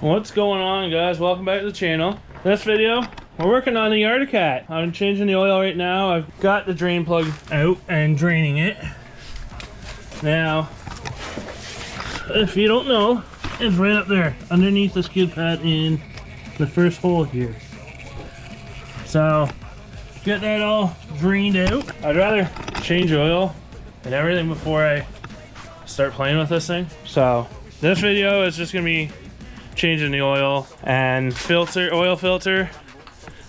What's going on, guys? Welcome back to the channel. This video, we're working on the Arctic Cat. I'm changing the oil right now. I've got the drain plug out and draining it. Now, if you don't know, it's right up there underneath the skid pad in the first hole here. So, get that all drained out. I'd rather change oil and everything before I start playing with this thing. So, this video is just gonna be changing the oil and oil filter,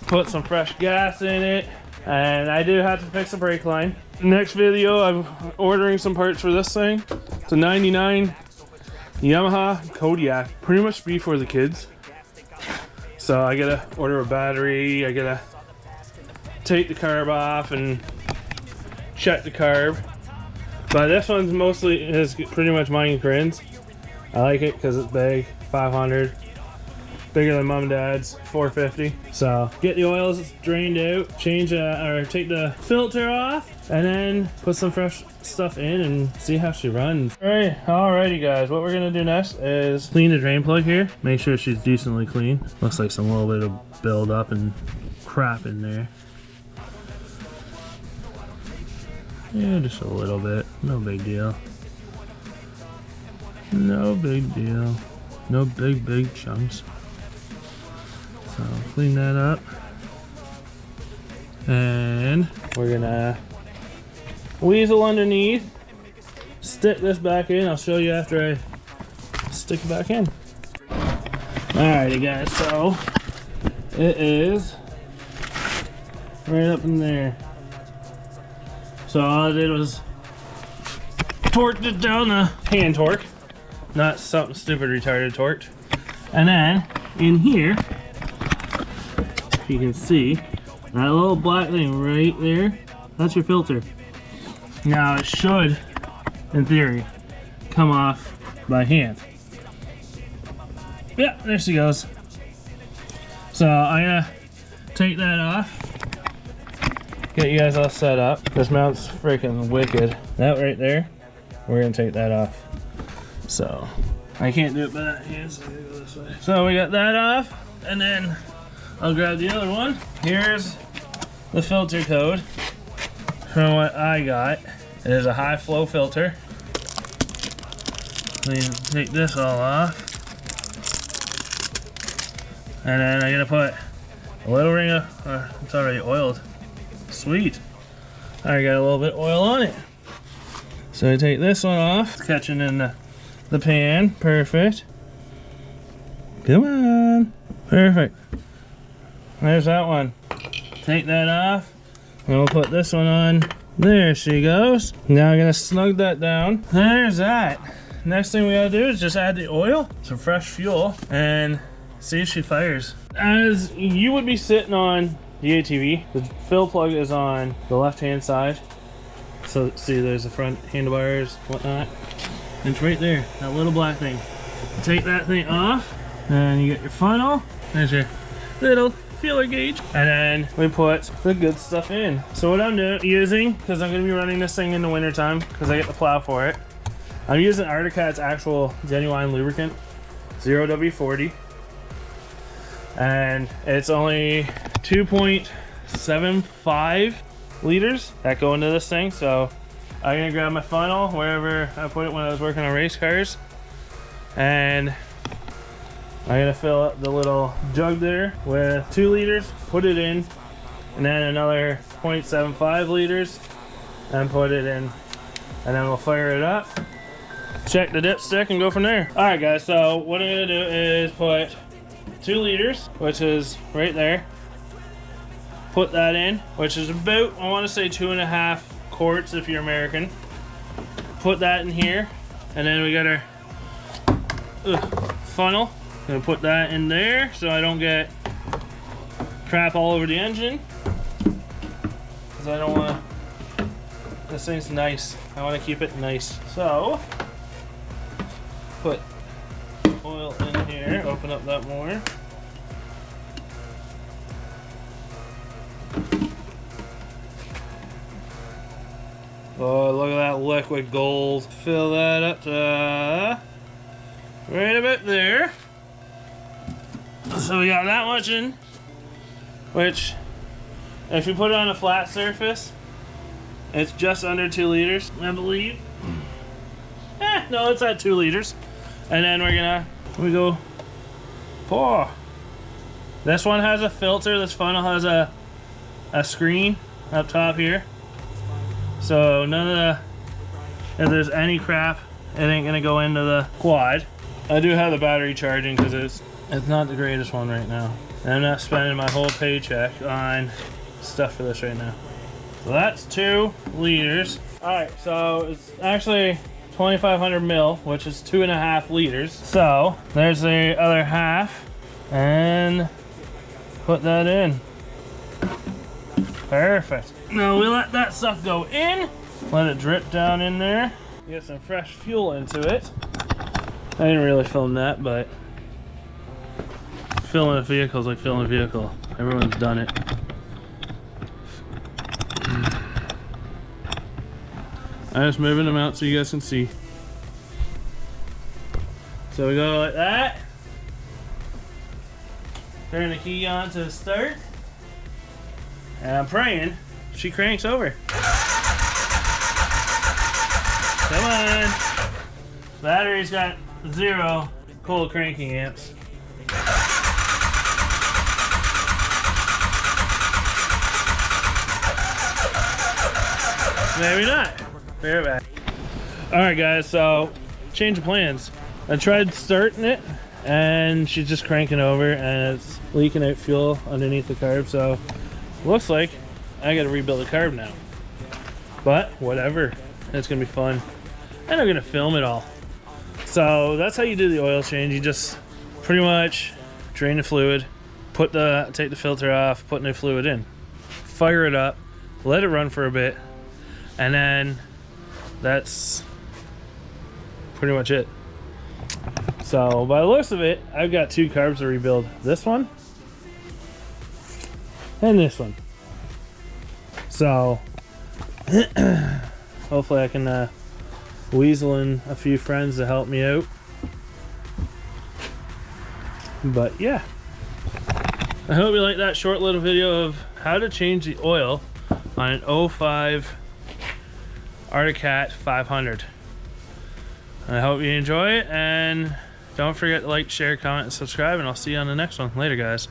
put some fresh gas in it, and I do have to fix the brake line. Next video, I'm ordering some parts for this thing. It's a 99 Yamaha Kodiak, pretty much be for the kids. So I gotta order a battery, I gotta take the carb off and check the carb. But this one's is pretty much mine and Corinne's. I like it because it's big, 500, bigger than mom and dad's 450. So get the oils drained out, change or take the filter off, and then put some fresh stuff in and see how she runs. Alrighty guys, what we're gonna do next is clean the drain plug here. Make sure she's decently clean. Looks like some little bit of build up and crap in there. Yeah, just a little bit, no big deal. No big deal. No big chunks. So clean that up. And we're gonna weasel underneath. Stick this back in. I'll show you after I stick it back in. Alrighty guys, so it is right up in there. So all I did was torqued it down the hand torque. Not something stupid retarded torqued. And then in here, you can see that little black thing right there, that's your filter. Now it should, in theory, come off by hand. Yeah, there she goes. So I'm gonna take that off, get you guys all set up. This mount's freaking wicked. That right there, we're gonna take that off. So I can't do it by that hand, so I'm gonna go this way. So we got that off, and then I'll grab the other one. Here's the filter code from what I got. It is a high flow filter. So you take this all off, and then I'm gonna put a little ring of, it's already oiled. Sweet. I got a little bit of oil on it. So I take this one off, it's catching in the pan. Perfect. Come on. Perfect. There's that one. Take that off, and we'll put this one on. There she goes. Now I'm gonna snug that down. There's that. Next thing we gotta do is just add the oil, some fresh fuel, and see if she fires. As you would be sitting on the ATV, the fill plug is on the left hand side. So see, there's the front handlebars, whatnot. And it's right there, that little black thing. Take that thing off, and you get your funnel. There's your little feeler gauge. And then we put the good stuff in. So what I'm using, because I'm going to be running this thing in the winter time, because I get the plow for it, I'm using Arctic Cat's actual genuine lubricant, 0W40. And it's only 2.75 liters that go into this thing. So I'm gonna grab my funnel wherever I put it when I was working on race cars, and I'm gonna fill up the little jug there with 2 liters, put it in, and then another 0.75 liters and put it in, and then we'll fire it up, check the dipstick, and go from there. All right guys, so what I'm gonna do is put 2 liters, which is right there, put that in, which is about, I want to say 2.5 quarts if you're American. Put that in here, and then we got our funnel. Gonna put that in there so I don't get crap all over the engine, because I don't want, this thing's nice, I want to keep it nice. So put oil in here, open up that more. Oh, look at that liquid gold. Fill that up to right about there. So we got that much in, which if you put it on a flat surface, it's just under 2 liters, I believe. No, it's at 2 liters. And then we go pour. This one has a filter. This funnel has a screen up top here. So none of the, if there's any crap, it ain't gonna go into the quad. I do have the battery charging because it's not the greatest one right now. And I'm not spending my whole paycheck on stuff for this right now. So that's 2 liters. Alright, so it's actually 2,500 mil, which is 2.5 liters. So there's the other half, and put that in. Perfect. Now we let that stuff go in, let it drip down in there, get some fresh fuel into it. I didn't really film that, but filming a vehicle is like filming a vehicle. Everyone's done it. I'm just moving them out so you guys can see. So we go like that. Turn the key on to start. And I'm praying she cranks over. Come on. Battery's got 0 cold cranking amps. Maybe not. Be right back. Alright guys, so change of plans. I tried starting it and she's just cranking over and it's leaking out fuel underneath the carb, so looks like I gotta rebuild the carb now. But whatever, it's gonna be fun. And I'm gonna film it all. So that's how you do the oil change. You just pretty much drain the fluid, take the filter off, put new fluid in, fire it up, let it run for a bit, and then that's pretty much it. So by the looks of it, I've got 2 carbs to rebuild. This one and this one. So hopefully I can weasel in a few friends to help me out. But yeah, I hope you like that short little video of how to change the oil on an 05 Arctic Cat 500. I hope you enjoy it, and don't forget to like, share, comment, and subscribe, and I'll see you on the next one. Later, guys.